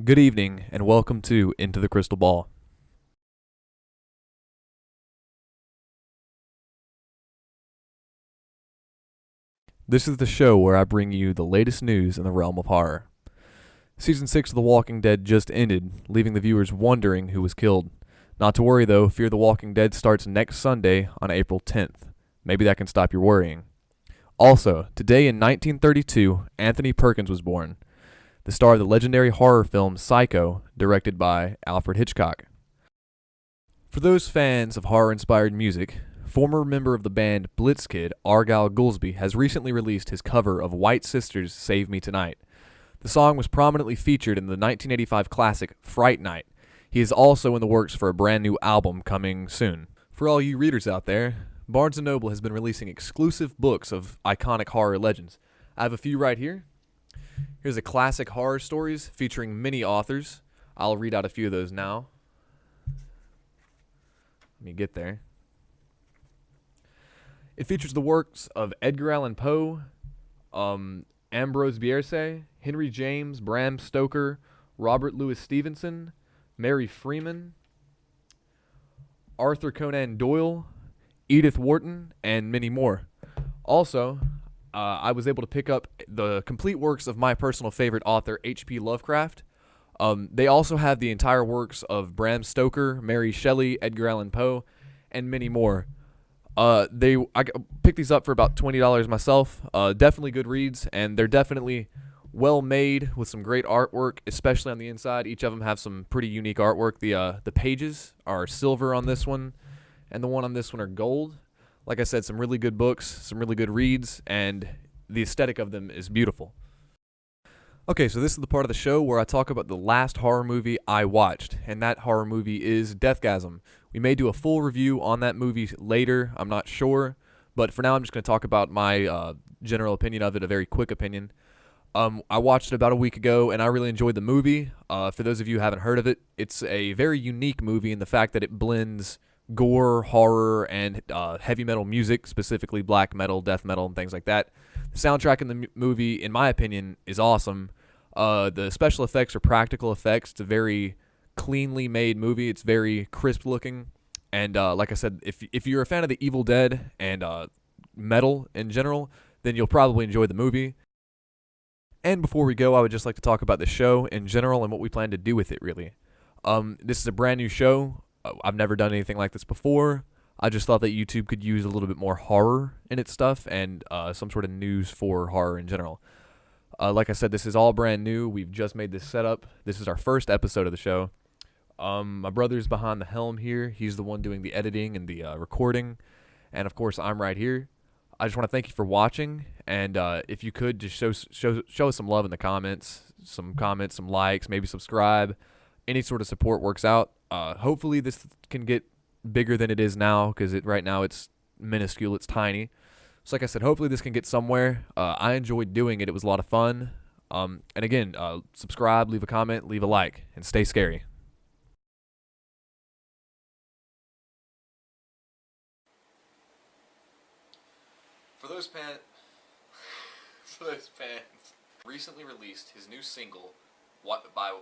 Good evening, and welcome to Into the Crystal Ball. This is the show where I bring you the latest news in the realm of horror. Season 6 of The Walking Dead just ended, leaving the viewers wondering who was killed. Not to worry though, Fear the Walking Dead starts next Sunday on April 10th. Maybe that can stop your worrying. Also, today in 1932, Anthony Perkins was born, the star of the legendary horror film Psycho, directed by Alfred Hitchcock. For those fans of horror-inspired music, former member of the band Blitzkid, Argyle Goolsby, has recently released his cover of White Sisters' Save Me Tonight. The song was prominently featured in the 1985 classic Fright Night. He is also in the works for a brand new album coming soon. For all you readers out there, Barnes & Noble has been releasing exclusive books of iconic horror legends. I have a few right here. Here's a classic horror stories featuring many authors. I'll read out a few of those now. Let me get there. It features the works of Edgar Allan Poe, Ambrose Bierce, Henry James, Bram Stoker, Robert Louis Stevenson, Mary Freeman, Arthur Conan Doyle, Edith Wharton, and many more. Also, I was able to pick up the complete works of my personal favorite author, H.P. Lovecraft. They also have the entire works of Bram Stoker, Mary Shelley, Edgar Allan Poe, and many more. I picked these up for about $20 myself. Definitely good reads, and they're definitely well made with some great artwork, especially on the inside. Each of them have some pretty unique artwork. The pages are silver on this one, and the one on this one are gold. Like I said, some really good books, some really good reads, and the aesthetic of them is beautiful. Okay, so this is the part of the show where I talk about the last horror movie I watched, and that horror movie is Deathgasm. We may do a full review on that movie later, I'm not sure, but for now I'm just going to talk about my general opinion of it, a very quick opinion. I watched it about a week ago, and I really enjoyed the movie. For those of you who haven't heard of it, it's a very unique movie in the fact that it blends gore, horror, and heavy metal music, specifically black metal, death metal, and things like that. The soundtrack in the movie, in my opinion, is awesome. The special effects are practical effects. It's a very cleanly made movie. It's very crisp looking. And like I said, if you're a fan of the Evil Dead and metal in general, then you'll probably enjoy the movie. And before we go, I would just like to talk about the show in general and what we plan to do with it, really. This is a brand new show. I've never done anything like this before. I just thought that YouTube could use a little bit more horror in its stuff and some sort of news for horror in general. Like I said, this is all brand new. We've just made this setup. This is our first episode of the show. My brother's behind the helm here. He's the one doing the editing and the recording. And, of course, I'm right here. I just want to thank you for watching. And if you could, just show us some love in the comments. Some likes, maybe subscribe. Any sort of support works out. Hopefully this can get bigger than it is now, because right now it's minuscule, it's tiny. So like I said, hopefully this can get somewhere. I enjoyed doing it. It was a lot of fun. And again, subscribe, leave a comment, leave a like, and stay scary. For those fans, recently released his new single, "What by."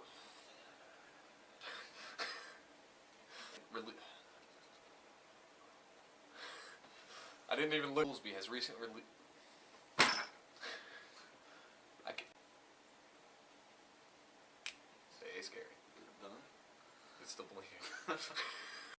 I didn't even look. Goolsby has recently released. Stay scary. Done? It's still blinking.